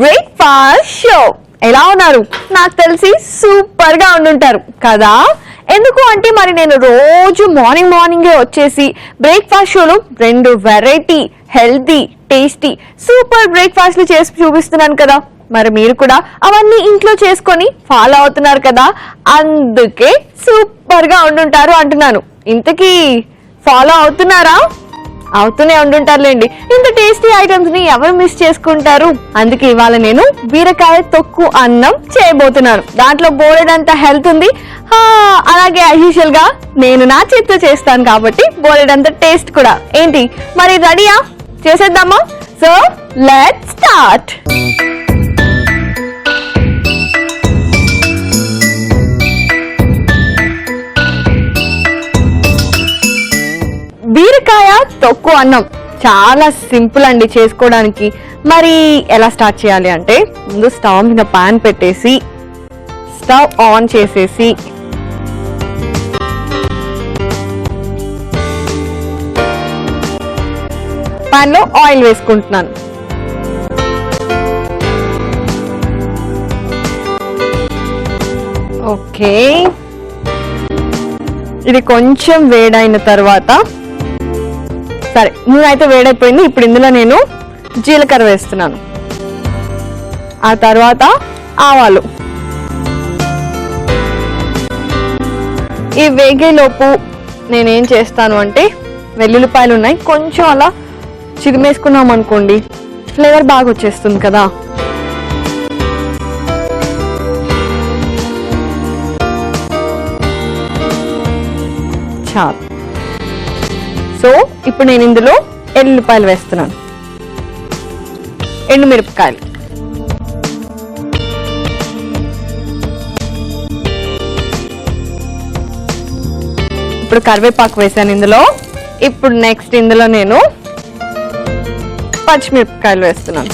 Breakfast show. ఎలా ఉన్నారు? నాకు తెలిసి సూపర్ గా ఉండుంటారు కదా. ఎందుకు అంటే మరి నేను రోజు మార్నింగే వచ్చేసి బ్రేక్ఫాస్ట్ షోలో 2 వెరైటీ హెల్తీ టేస్టీ సూపర్ బ్రేక్ఫాస్ట్లు చేసి చూపిస్తున్నాను కదా. మరి మీరు కూడా అవన్నీ ఇంట్లో చేసుకొని ఫాలో అవుతున్నారు కదా, అందుకే సూపర్ గా ఉండుంటారు అంటున్నాను. ఇంతకీ ఫాలో అవుతున్నారా? అవుతూనే ఉండుంటారులేండి. ఇంత టేస్టీ ఐటమ్స్ ని ఎవరు మిస్ చేసుకుంటారు? అందుకే ఇవాళ నేను బీరకాయ తొక్కు అన్నం చేయబోతున్నాను. దాంట్లో బోలెడంత హెల్త్ ఉంది, అలాగే యూజువల్ గా నేను నా చేతితో చేస్తాను కాబట్టి బోలెడంత టేస్ట్ కూడా. ఏంటి మరి రెడీయా? చేసేద్దామా? So let's start. బీరకాయ తొక్కు అన్నం చాలా సింపుల్ అండి చేసుకోవడానికి. మరి ఎలా స్టార్ట్ చేయాలి అంటే, ముందు స్టవ్ మీద పాన్ పెట్టేసి స్టవ్ ఆన్ చేసేసి పాన్ లో ఆయిల్ వేసుకుంటున్నాను. ఓకే, ఇది కొంచెం వేడైన తర్వాత, సరే నూనె అయితే వేడైపోయింది. ఇప్పుడు ఇందులో నేను జీలకర్ర వేస్తున్నాను, ఆ తర్వాత ఆవాలు. ఈ వేగేలోపు నేనేం చేస్తాను అంటే, వెల్లుల్లిపాయలు ఉన్నాయి, కొంచెం అలా చిదిమేసుకున్నాం అనుకోండి ఫ్లేవర్ బాగా వచ్చేస్తుంది కదా. చాలు. సో ఇప్పుడు నేను ఇందులో ఎల్లుల్లిపాయలు వేస్తున్నాను, ఎండుమిరపకాయలు, ఇప్పుడు కరివేపాకు వేసాను ఇందులో. ఇప్పుడు నెక్స్ట్ ఇందులో నేను పచ్చిమిరపకాయలు వేస్తున్నాను,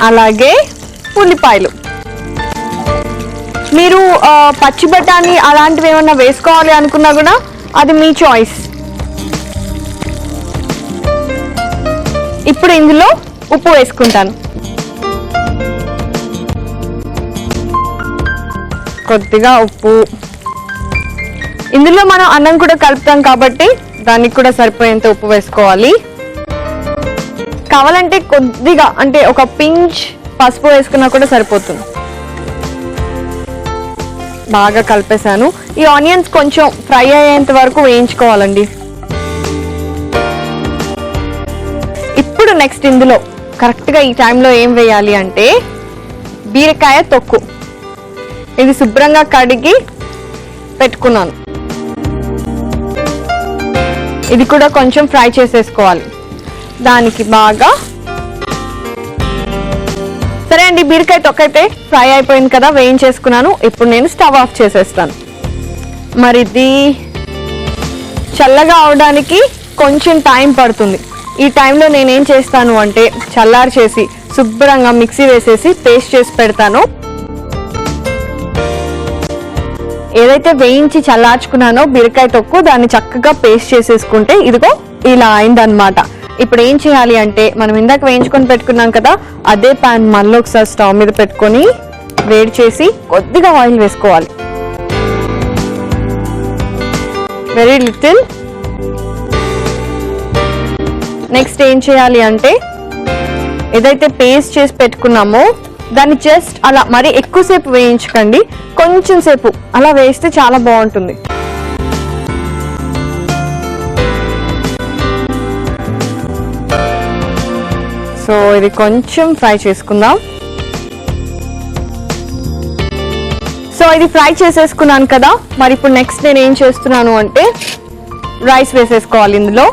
అలాగే ఉల్లిపాయలు. మీరు పచ్చి బఠానీ అలాంటివి ఏమన్నా వేసుకోవాలి అనుకున్నా కూడా అది మీ చాయిస్. ఇప్పుడు ఇందులో ఉప్పు వేసుకుంటాను, కొద్దిగా ఉప్పు. ఇందులో మనం అన్నం కూడా కలుపుతాం కాబట్టి దానికి కూడా సరిపోయేంత ఉప్పు వేసుకోవాలి. కావాలంటే కొద్దిగా అంటే ఒక పించ్ పసుపు వేసుకున్నా కూడా సరిపోతుంది. బాగా కలిపేశాను. ఈ ఆనియన్స్ కొంచెం ఫ్రై అయ్యేంత వరకు వేయించుకోవాలండి. ఇప్పుడు నెక్స్ట్ ఇందులో కరెక్ట్గా ఈ టైంలో ఏం వేయాలి అంటే, బీరకాయ తొక్కు. ఇది శుభ్రంగా కడిగి పెట్టుకున్నాను, ఇది కూడా కొంచెం ఫ్రై చేసేసుకోవాలి. దానికి బాగా సరే అండి, బీరకాయ తొక్క అయితే ఫ్రై అయిపోయింది కదా, వేయించేసుకున్నాను. ఇప్పుడు నేను స్టవ్ ఆఫ్ చేసేస్తాను. మరి ఇది చల్లగా అవడానికి కొంచెం టైం పడుతుంది. ఈ టైంలో నేనేం చేస్తాను అంటే, చల్లారి చేసి శుభ్రంగా మిక్సీ వేసేసి పేస్ట్ చేసి పెడతాను. ఏదైతే వేయించి చల్లార్చుకున్నానో బీరకాయ తొక్కు, దాన్ని చక్కగా పేస్ట్ చేసేసుకుంటే ఇదిగో ఇలా అయిందనమాట. ఇప్పుడు ఏం చేయాలి అంటే, మనం ఇందాక వేయించుకొని పెట్టుకున్నాం కదా, అదే ప్యాన్ మళ్ళీ ఒకసారి స్టవ్ మీద పెట్టుకొని వేడి చేసి కొద్దిగా ఆయిల్ వేసుకోవాలి, వెరీ లిటిల్. నెక్స్ట్ ఏం చేయాలి అంటే, ఏదైతే పేస్ట్ చేసి పెట్టుకున్నామో దాన్ని జస్ట్ అలా, మరి ఎక్కువసేపు వేయించకండి, కొంచెం సేపు అలా వేస్తే చాలా బాగుంటుంది. సో ఇది కొంచెం ఫ్రై చేసుకుందాం. సో ఇది ఫ్రై చేసేసుకున్నాను కదా. మరి ఇప్పుడు నెక్స్ట్ నేను ఏం చేస్తున్నాను అంటే, రైస్ వేసేసుకోవాలి ఇందులో.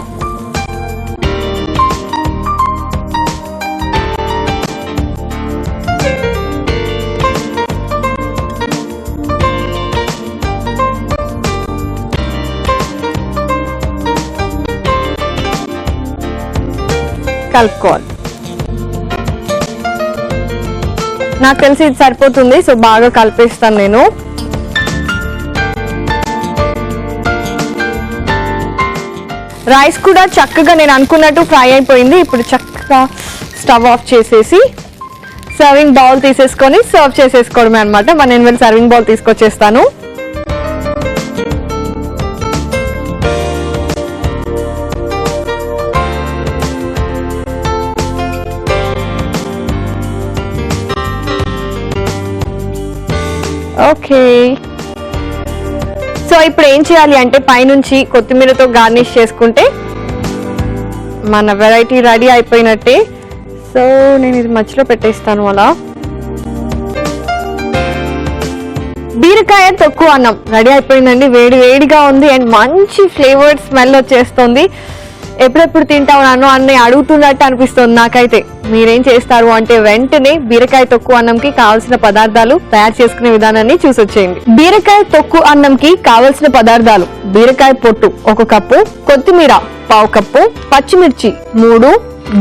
కలుపుకోవాలి. నాకు తెలిసి ఇది సరిపోతుంది. సో బాగా కలిపేస్తాను నేను. రైస్ కూడా చక్కగా నేను అనుకున్నట్టు ఫ్రై అయిపోయింది. ఇప్పుడు చక్కగా స్టవ్ ఆఫ్ చేసేసి సర్వింగ్ బౌల్ తీసేసుకొని సర్వ్ చేసేసుకోవడమే అనమాట. నేను వెళ్ళి సర్వింగ్ బౌల్ తీసుకొచ్చేస్తాను. ఓకే, సో ఇప్పుడు ఏం చేయాలి అంటే పైనుంచి కొత్తిమీరతో గార్నిష్ చేసుకుంటే మన వెరైటీ రెడీ అయిపోయినట్టే. సో నేను ఇది మధ్యలో పెట్టేస్తాను. అలా బీరకాయ తొక్కు అన్నం రెడీ అయిపోయిందండి. వేడి వేడిగా ఉంది అండ్ మంచి ఫ్లేవర్డ్ స్మెల్ వచ్చేస్తుంది. ఎప్పుడెప్పుడు తింటాను అని అడుగుతున్నట్టు అనిపిస్తుంది నాకైతే. మీరేం చేస్తారు అంటే వెంటనే బీరకాయ తొక్కు అన్నంకి కావాల్సిన పదార్థాలు తయారు చేసుకునే విధానాన్ని చూసొచ్చేయండి. బీరకాయ తొక్కు అన్నంకి కావలసిన పదార్థాలు: బీరకాయ పొట్టు 1 కప్పు, కొత్తిమీర 1/2 కప్పు, పచ్చిమిర్చి 3,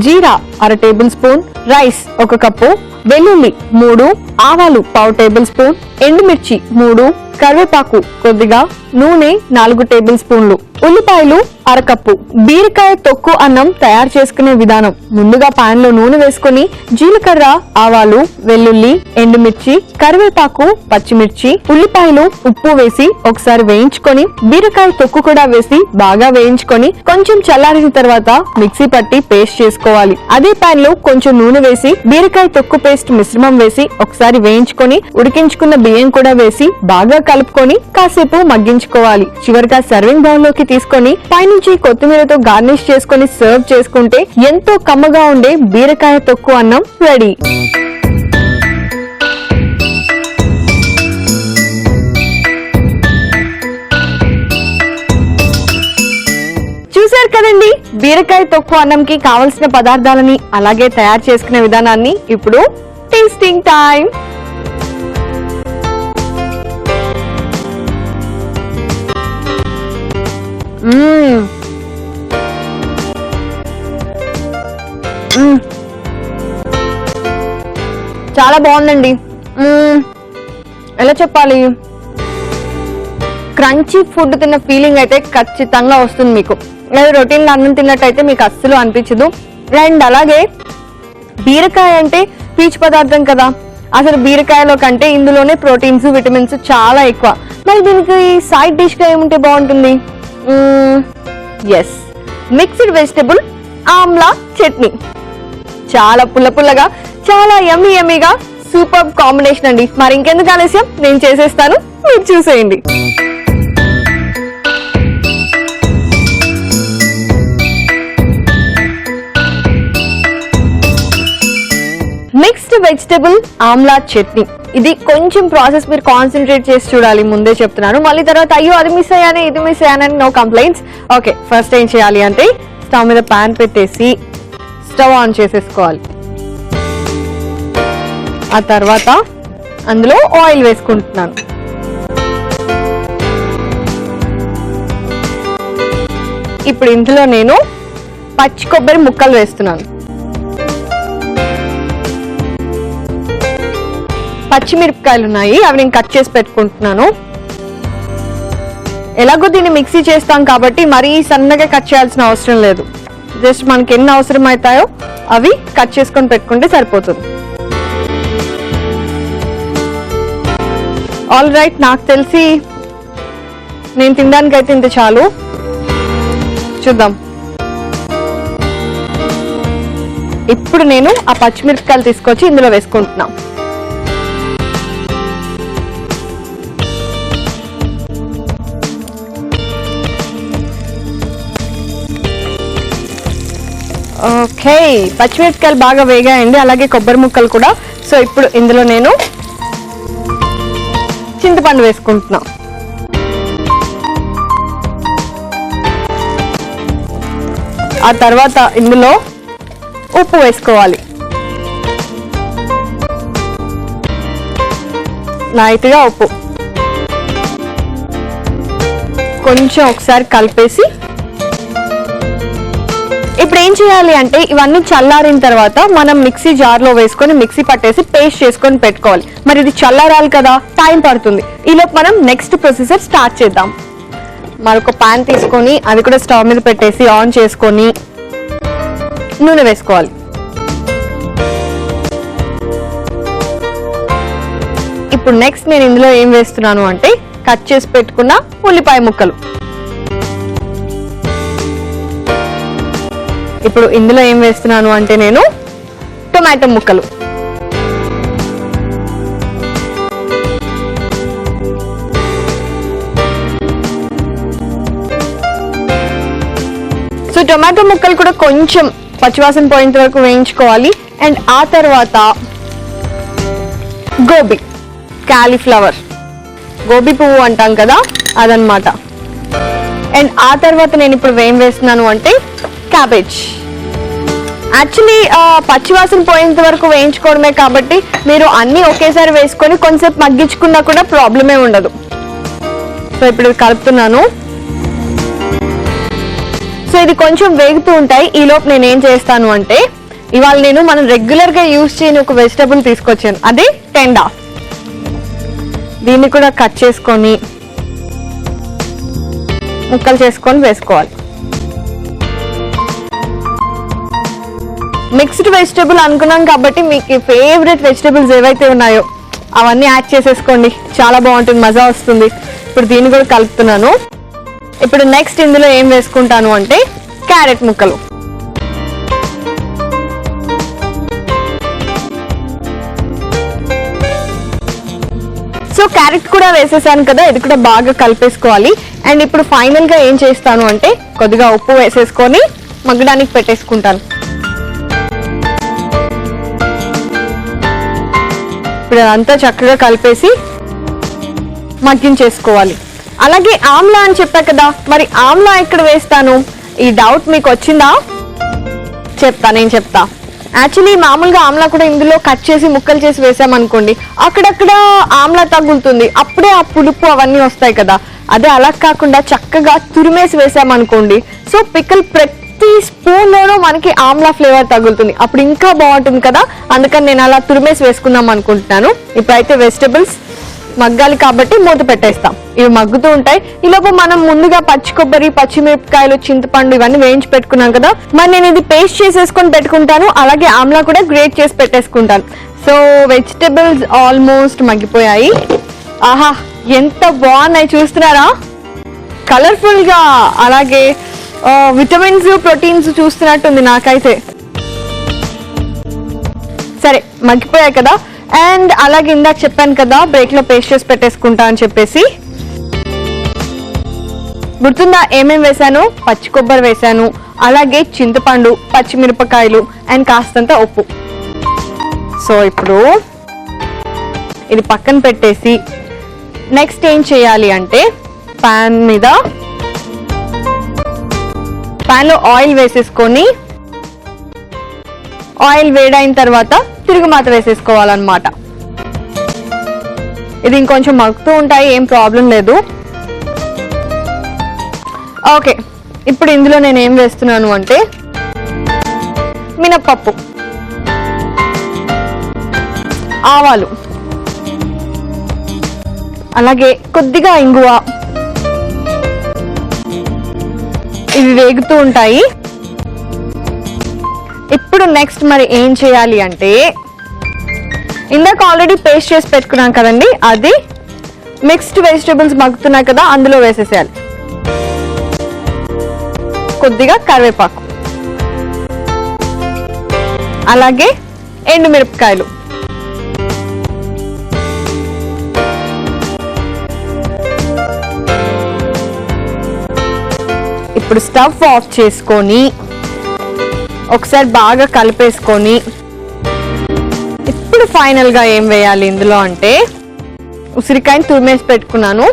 జీరా 1/2 టేబుల్ స్పూన్, రైస్ 1 కప్పు, వెల్లుల్లి 3, ఆవాలు 1/2 టేబుల్ స్పూన్, ఎండుమిర్చి 3, కరివేపాకు కొద్దిగా, నూనె 4 టేబుల్ స్పూన్లు, ఉల్లిపాయలు 1/2 కప్పు. బీరకాయ తొక్కు అన్నం తయారు చేసుకునే విధానం: ముందుగా పాన్ లో నూనె వేసుకుని జీలకర్ర, ఆవాలు, వెల్లుల్లి, ఎండుమిర్చి, కరివేపాకు, పచ్చిమిర్చి, ఉల్లిపాయలు, ఉప్పు వేసి ఒకసారి వేయించుకొని బీరకాయ తొక్కు కూడా వేసి బాగా వేయించుకొని కొంచెం చల్లారిన తర్వాత మిక్సీ పట్టి పేస్ట్ చేసుకోవాలి. అదే పాన్ లో కొంచెం నూనె వేసి బీరకాయ తొక్కు పేస్ట్ మిశ్రమం వేసి ఒకసారి వేయించుకొని ఉడికించుకున్న బియ్యం కూడా వేసి బాగా కలుపుకొని కాసేపు మగ్గించుకోవాలి. చివరిగా సర్వింగ్ బౌల్ లోకి తీసుకొని పైనుంచి కొత్తిమీరతో గార్నిష్ చేసుకొని సర్వ్ చేసుకుంటే ఎంతో కమ్మగా ఉండే బీరకాయ తొక్కు అన్నం రెడీ. చూసారు కదండి బీరకాయ తొక్కు అన్నంకి కావలసిన పదార్థాలని అలాగే తయారు చేసుకునే విధానాన్ని. ఇప్పుడు టేస్టింగ్ టైం. చాలా బాగుందండి. ఎలా చెప్పాలి, క్రంచీ ఫుడ్ తిన్న ఫీలింగ్ అయితే ఖచ్చితంగా వస్తుంది మీకు. లేదా రొటీన్ లో అన్నం తిన్నట్టయితే మీకు అస్సలు అనిపించదు. అండ్ అలాగే బీరకాయ అంటే పీచు పదార్థం కదా, అసలు బీరకాయలో కంటే ఇందులోనే ప్రోటీన్స్, విటమిన్స్ చాలా ఎక్కువ. మరి దీనికి సైడ్ డిష్ గా ఏముంటే బాగుంటుంది? Yes, mixed vegetable amla chutney. చాలా పుల్లగా, చాలా యమ్మీ యమ్మీగా సూపర్ కాంబినేషన్ అండి. మరి ఇంకెందుకు ఆలస్యం, నేను చేసేస్తాను, మీరు చూసేయండి. Mixed vegetable amla chutney. ఇది కొంచెం ప్రాసెస్ మీరు కాన్సన్ట్రేట్ చేసి చూడాలి, ముందే చెప్తున్నాను. మళ్ళీ తర్వాత అయ్యో అది మిస్ అయ్యాను, ఇది మిస్ అయ్యానని నో కంప్లైంట్స్. ఓకే, ఫస్ట్ ఏం చేయాలి అంటే స్టవ్ మీద ప్యాన్ పెట్టేసి స్టవ్ ఆన్ చేసేసుకోవాలి. ఆ తర్వాత అందులో ఆయిల్ వేసుకుంటున్నాను. ఇప్పుడు ఇందులో నేను పచ్చి కొబ్బరి ముక్కలు వేస్తున్నాను. పచ్చిమిరపకాయలు ఉన్నాయి, అవి నేను కట్ చేసి పెట్టుకుంటున్నాను. ఎలాగో దీన్ని మిక్సీ చేస్తాం కాబట్టి మరీ సన్నగా కట్ చేయాల్సిన అవసరం లేదు. జస్ట్ మనకి ఎన్ని అవసరం అవుతాయో అవి కట్ చేసుకొని పెట్టుకుంటే సరిపోతుంది. ఆల్ రైట్, నాకు తెలిసి నేను తినడానికి అయితే ఇంత చాలు. చూద్దాం. ఇప్పుడు నేను ఆ పచ్చిమిరపకాయలు తీసుకొచ్చి ఇందులో వేసుకుంటున్నాను. ఓకే, పచ్చిమిరపకాయలు బాగా వేగాయండి, అలాగే కొబ్బరి ముక్కలు కూడా. సో ఇప్పుడు ఇందులో నేను చింతపండు వేసుకుంటున్నా. ఆ తర్వాత ఇందులో ఉప్పు వేసుకోవాలి, లైట్గా ఉప్పు కొంచెం ఒకసారి కలిపేసి ఇప్పుడు ఏం చేయాలి అంటే ఇవన్నీ చల్లారిన తర్వాత మనం మిక్సీ జార్లో వేసుకొని మిక్సీ పట్టేసి పేస్ట్ చేసుకొని పెట్టుకోవాలి. మరి ఇది చల్లారాలి కదా, టైం పడుతుంది. ఈలోపు మనం నెక్స్ట్ ప్రొసీజర్ స్టార్ట్ చేద్దాం. మరొక పాన్ తీసుకొని అది కూడా స్టవ్ మీద పెట్టేసి ఆన్ చేసుకొని నూనె వేసుకోవాలి. ఇప్పుడు నెక్స్ట్ నేను ఇందులో ఏం వేస్తున్నాను అంటే కట్ చేసి పెట్టుకున్న ఉల్లిపాయ ముక్కలు. ఇప్పుడు ఇందులో ఏం వేస్తున్నాను అంటే నేను టొమాటో ముక్కలు. సో టొమాటో ముక్కలు కూడా కొంచెం పచ్చివాసన పోయేంత వరకు వేయించుకోవాలి. అండ్ ఆ తర్వాత గోబీ, కాలీఫ్లవర్, గోబీ పువ్వు అంటాం కదా అదనమాట. అండ్ ఆ తర్వాత నేను ఇప్పుడు ఏం వేస్తున్నాను అంటే క్యాబేజ్. యాక్చువల్లీ పచ్చివాసన పోయేంత వరకు వేయించుకోవడమే కాబట్టి మీరు అన్నీ ఒకేసారి వేసుకొని కొంచెంసేపు మగ్గించుకున్నా కూడా ప్రాబ్లమే ఉండదు. సో ఇప్పుడు కలుపుతున్నాను. సో ఇది కొంచెం వేగుతూ ఉంటాయి. ఈలోపు నేను ఏం చేస్తాను అంటే ఇవాళ నేను మనం రెగ్యులర్ గా యూజ్ చేయని ఒక వెజిటబుల్ తీసుకొచ్చాను, అది టెండా. దీన్ని కూడా కట్ చేసుకొని ముక్కలు చేసుకొని వేసుకోవాలి. మిక్స్డ్ వెజిటబుల్ అనుకున్నాం కాబట్టి మీకు ఫేవరెట్ వెజిటబుల్స్ ఏవైతే ఉన్నాయో అవన్నీ యాడ్ చేసేసుకోండి, చాలా బాగుంటుంది, మజా వస్తుంది. ఇప్పుడు దీన్ని కూడా కలుపుతున్నాను. ఇప్పుడు నెక్స్ట్ ఇందులో ఏం వేసుకుంటాను అంటే క్యారెట్ ముక్కలు. సో క్యారెట్ కూడా వేసేసాను కదా, ఇది కూడా బాగా కలిపేసుకోవాలి. అండ్ ఇప్పుడు ఫైనల్ గా ఏం చేస్తాను అంటే కొద్దిగా ఉప్పు వేసేసుకొని మగ్గడానికి పెట్టేసుకుంటాను. ఇప్పుడు అదంతా చక్కగా కలిపేసి మగ్గించేసుకోవాలి. అలాగే ఆమ్లా అని చెప్పా కదా, మరి ఆమ్లా ఎక్కడ వేస్తాను ఈ డౌట్ మీకు వచ్చిందా? నేను చెప్తా. యాక్చువల్లీ మామూలుగా ఆమ్లా కూడా ఇందులో కట్ చేసి ముక్కలు చేసి వేసామనుకోండి అక్కడక్కడ ఆమ్లా తగులుతుంది, అప్పుడే ఆ పులుపు అవన్నీ వస్తాయి కదా. అదే అలా కాకుండా చక్కగా తురిమేసి వేసామనుకోండి సో పిక్కల్ ప్రతి స్పూన్ లోనూ మనకి ఆమ్లా ఫ్లేవర్ తగులుతుంది, అప్పుడు ఇంకా బాగుంటుంది కదా. అందుకని నేను అలా తురిమేసి వేసుకుందాం అనుకుంటున్నాను. ఇప్పుడైతే వెజిటబుల్స్ మగ్గాలి కాబట్టి మూత పెట్టేస్తాం. ఇవి మగ్గుతూ ఉంటాయి. ఈలోపు మనం ముందుగా పచ్చి కొబ్బరి, పచ్చిమిరపకాయలు, చింతపండు ఇవన్నీ వేయించి పెట్టుకున్నాం కదా, మరి నేను ఇది పేస్ట్ చేసేసుకొని పెట్టుకుంటాను. అలాగే ఆమ్లా కూడా గ్రేట్ చేసి పెట్టేసుకుంటాను. సో వెజిటబుల్స్ ఆల్మోస్ట్ మగ్గిపోయాయి. ఆహా ఎంత బాగున్నాయి చూస్తున్నారా, కలర్ఫుల్ గా. అలాగే విటమిన్స్, ప్రోటీన్స్ చూస్తున్నట్టుంది నాకైతే. సరే మగ్గిపోయాయి కదా. అండ్ అలాగే ఇందాక చెప్పాను కదా బ్రేక్ లో పేస్ట్ చేసి పెట్టేసుకుంటా అని చెప్పేసి, గుర్తుందా ఏమేమి వేసాను? పచ్చి కొబ్బరి వేసాను, అలాగే చింతపండు, పచ్చిమిరపకాయలు అండ్ కాస్తంత ఉప్పు. సో ఇప్పుడు ఇది పక్కన పెట్టేసి నెక్స్ట్ ఏం చేయాలి అంటే పాన్ లో ఆయిల్ వేసేసుకొని ఆయిల్ వేడైన తర్వాత తిరుగుమాత వేసేసుకోవాలన్నమాట. ఇది ఇంకొంచెం మగ్గుతూ ఉంటాయి, ఏం ప్రాబ్లం లేదు. ఓకే ఇప్పుడు ఇందులో నేను ఏం వేస్తున్నాను అంటే మినప్పప్పు, ఆవాలు, అలాగే కొద్దిగా ఇంగువ. ఇవి వేగుతూ ఉంటాయి. ఇప్పుడు నెక్స్ట్ మరి ఏం చేయాలి అంటే ఇందాక ఆల్రెడీ పేస్ట్ చేసి పెట్టుకున్నాం కదండి, అది మిక్స్డ్ వెజిటబుల్స్ మగ్గుతున్నాయి కదా అందులో వేసేసేయాలి. కొద్దిగా కరివేపాకు, అలాగే ఎండుమిరపకాయలు, ఇప్పుడు స్టవ్ ఆఫ్ చేసుకొని ఒకసారి బాగా కలిపేసుకొని ఇప్పుడు ఫైనల్ గా ఏం వేయాలి ఇందులో అంటే ఉసిరికాయని తురిమేసి పెట్టుకున్నాను,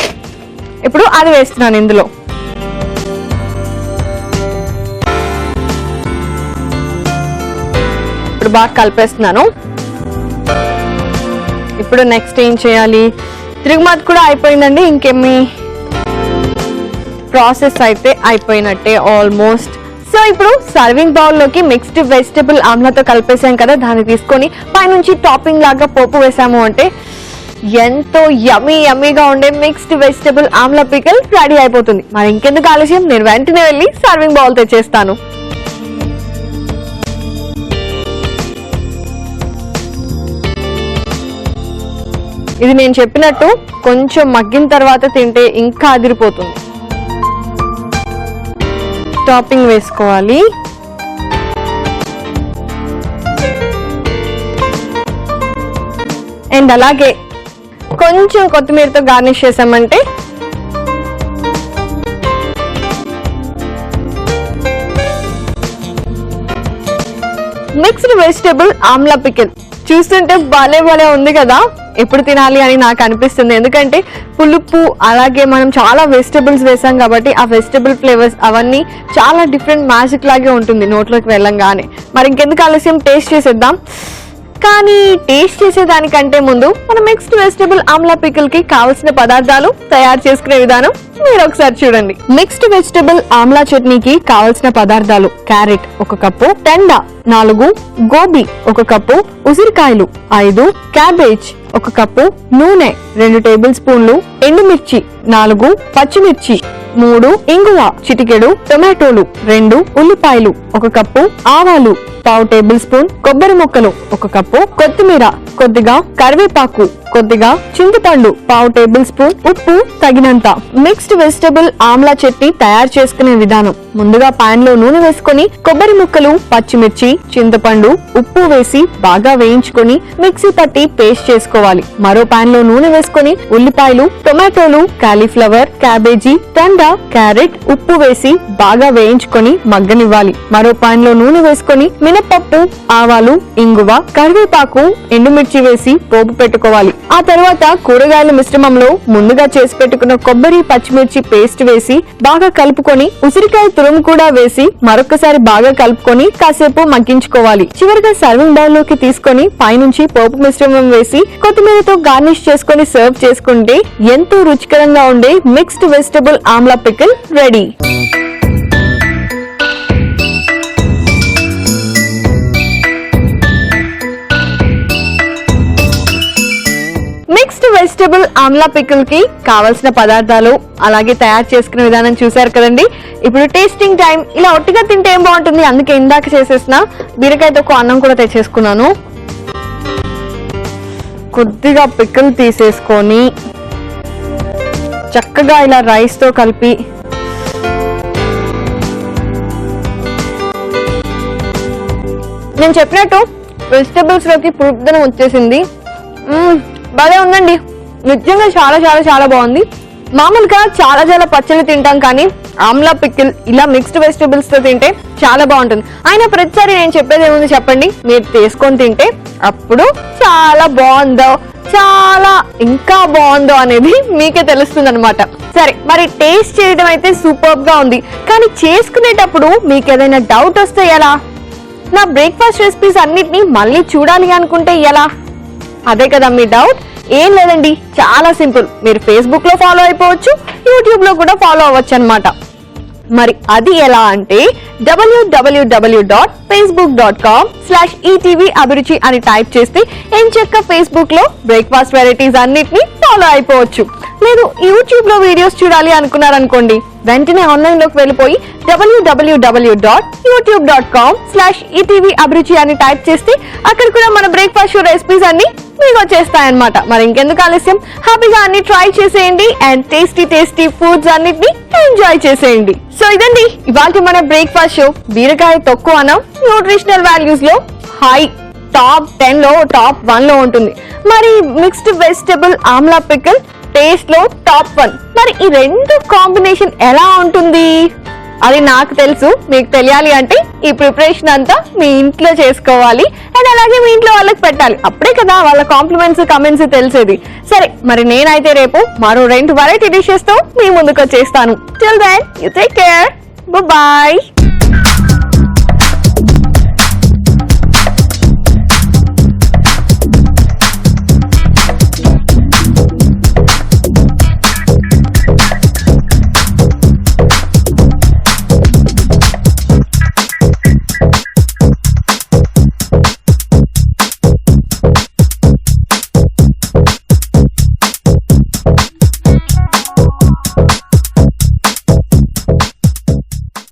ఇప్పుడు అది వేస్తున్నాను ఇందులో. ఇప్పుడు బాగా కలిపేస్తున్నాను. ఇప్పుడు నెక్స్ట్ ఏం చేయాలి, తిరుగుమాత కూడా అయిపోయిందండి, ఇంకేమి ప్రాసెస్ అయితే అయిపోయినట్టే ఆల్మోస్ట్. సో ఇప్పుడు సర్వింగ్ బౌల్ లోకి మిక్స్డ్ వెజిటబుల్ ఆమ్లాతో కలిపేసాం కదా, దాన్ని తీసుకొని పైనుంచి టాపింగ్ లాగా పోపు వేసాము అంటే ఎంతో యమ్మీగా ఉండే mixed vegetable Amla pickle ready అయిపోతుంది. మరి ఇంకెందుకు ఆలస్యం, నేను వెంటనే వెళ్ళి సర్వింగ్ బౌల్ తెచ్చేస్తాను. ఇది నేను చెప్పినట్టు కొంచెం మగ్గిన తర్వాత తింటే ఇంకా అదిరిపోతుంది. టాపింగ్ వేసుకోవాలి. అండ్ అలాగే కొంచెం కొత్తిమీరతో గార్నిష్ చేసామంటే మిక్స్డ్ వెజిటబుల్ ఆమ్లా పికిల్ చూస్తుంటే భలే ఉంది కదా. ఎప్పుడు తినాలి అని నాకు అనిపిస్తుంది. ఎందుకంటే పులుపు అలాగే మనం చాలా వెజిటబుల్స్ వేసాం కాబట్టి ఆ వెజిటబుల్ ఫ్లేవర్స్ అవన్నీ చాలా డిఫరెంట్ మ్యాజిక్ లాగే ఉంటుంది నోట్లోకి వెళ్ళంగానే. మరి ఇంకెందుకు ఆలస్యం, టేస్ట్ చేసేద్దాం. కానీ టేస్ట్ చేసేదానికంటే ముందు మన మిక్స్డ్ వెజిటబుల్ ఆమ్లా పికిల్ కి కావాల్సిన పదార్థాలు తయారు చేసుకునే విధానం మీరు ఒకసారి చూడండి. మిక్స్డ్ వెజిటబుల్ ఆమ్లా చట్నీకి కావాల్సిన పదార్థాలు: క్యారెట్ 1 కప్పు, టెండా 4, గోబీ 1 కప్పు, ఉసిరికాయలు 5, క్యాబేజ్ 1 కప్పు, నూనె 2 టేబుల్ స్పూన్లు, ఎండుమిర్చి 4, పచ్చిమిర్చి 3, ఇంగువ చిటికెడు, టొమాటోలు 2, ఉల్లిపాయలు 1 కప్పు, ఆవాలు 1/2 టేబుల్ స్పూన్, కొబ్బరి ముక్కలు 1 కప్పు, కొత్తిమీర కొద్దిగా, కరివేపాకు కొద్దిగా, చింతపండు 1/2 టేబుల్ స్పూన్, ఉప్పు తగినంత. మిక్స్డ్ వెజిటబుల్ ఆమ్లా చట్నీ తయారు చేసుకునే విధానం: ముందుగా పాన్ లో నూనె వేసుకొని కొబ్బరి ముక్కలు, పచ్చిమిర్చి, చింతపండు, ఉప్పు వేసి బాగా వేయించుకొని మిక్సీ పట్టి పేస్ట్ చేసుకోవాలి. మరో పాన్ లో నూనె వేసుకొని ఉల్లిపాయలు, టొమాటోలు, కాలీఫ్లవర్, క్యాబేజీ, టెండా, క్యారెట్, ఉప్పు వేసి బాగా వేయించుకొని మగ్గనివ్వాలి. మరో పాన్ లో నూనె వేసుకొని మినపప్పు, ఆవాలు, ఇంగువ, కరివేపాకు, ఎండుమిర్చి వేసి పోపు పెట్టుకోవాలి. ఆ తర్వాత కూరగాయల మిశ్రమంలో ముందుగా చేసి పెట్టుకున్న కొబ్బరి, పచ్చిమిర్చి పేస్ట్ వేసి బాగా కలుపుకొని ఉసిరికాయ తురుము కూడా వేసి మరొకసారి బాగా కలుపుకొని కాసేపు మగ్గించుకోవాలి. చివరిగా సర్వింగ్ బౌల్ లోకి తీసుకొని పైనుంచి పోపు మిశ్రమం వేసి కొత్తిమీరతో గార్నిష్ చేసుకొని సర్వ్ చేసుకుంటే ఎంతో రుచికరంగా ఉండే mixed vegetable Amla pickle ready. Mixed vegetable Amla pickle కి కావాల్సిన పదార్థాలు అలాగే తయారు చేసుకునే విధానం చూసారు కదండి. ఇప్పుడు టేస్టింగ్ టైం. ఇలా ఒట్టిగా తింటే ఏం బాగుంటుంది, అందుకే ఇందాక చేసేసిన బీరకాయతో అన్నం కూడా తెచ్చేసుకున్నాను. కొద్దిగా పికిల్ తీసేసుకొని చక్కగా ఇలా రైస్ తో కలిపి నేను చెప్పినట్టు వెజిటబుల్స్ లోకి పురుగుదనం వచ్చేసింది. భలే ఉందండి, నిజంగా చాలా బాగుంది. మామూలుగా చాలా పచ్చళ్ళు తింటాం, కానీ ఆమ్లా పికిల్ ఇలా మిక్స్డ్ వెజిటబుల్స్ తో తింటే చాలా బాగుంటుంది. అయినా ప్రతిసారి నేను చెప్పేది ఏముంది చెప్పండి, మీరు తీసుకొని తింటే అప్పుడు చాలా బాగుందో చాలా ఇంకా బాగుందో అనేది మీకే తెలుస్తుంది అనమాట. సరే, మరి టేస్ట్ చేయడం అయితే సూపర్ గా ఉంది, కానీ చేసుకునేటప్పుడు మీకు ఏదైనా డౌట్ వస్తే ఎలా? నా బ్రేక్ఫాస్ట్ రెసిపీస్ అన్నిటినీ మళ్ళీ చూడాలి అనుకుంటే ఎలా? అదే కదా మీ డౌట్. ఏం లేదండి, చాలా సింపుల్. మీరు ఫేస్బుక్ లో ఫాలో అయిపోవచ్చు, యూట్యూబ్ లో కూడా ఫాలో అవ్వచ్చు అనమాట. మరి అది ఎలా అంటే www.facebook.com/etv అభిరుచి అని టైప్ చేస్తే ఎంచక్కా ఫేస్బుక్ లో బ్రేక్ఫాస్ట్ వెరైటీస్ అన్నిటిని ఫాలో అయిపోవచ్చు. లేదు యూట్యూబ్ లో వీడియోస్ చూడాలి అనుకున్నారనుకోండి, వెంటనే ఆన్లైన్ లోకి వెళ్ళిపోయి www.youtube.com/etv అభిరుచి అని టైప్ చేస్తే అక్కడ కూడా మన బ్రేక్ఫాస్ట్ షో రెసిపీస్ అన్ని మీకు వచ్చేస్తాయన్నమాట. మరి ఇంకెందుకు ఆలస్యం, హ్యాపీగా అన్ని ట్రై చేసేయండి అండ్ టేస్టీ ఫుడ్స్ అన్నిటిని ఎంజాయ్ చేసేయండి. సో ఇదండి ఇవాళ మన బ్రేక్ఫాస్ట్ షో. బీరకాయ తొక్కు అన్నం న్యూట్రిషనల్ వాల్యూస్ లో హై టాప్ 10 లో టాప్ 1 లో ఉంటుంది. మరి mixed vegetable Amla pickle taste లో టాప్ 1. మరి ఈ రెండు కాంబినేషన్ ఎలా ఉంటుంది అది నాకు తెలుసు. మీకు తెలియాలి అంటే ఈ ప్రిపరేషన్ అంతా మీ ఇంట్లో చేసుకోవాలి అండ్ అలాగే మీ ఇంట్లో వాళ్ళకి పెట్టాలి. అప్పుడే కదా వాళ్ళ కాంప్లిమెంట్స్ కమెంట్స్ తెలిసేది. సరే, మరి నేనైతే రేపు మరో 2 వెరైటీ డిషెస్ తో మీ ముందుకు వచ్చేస్తాను. Till then you take care, by.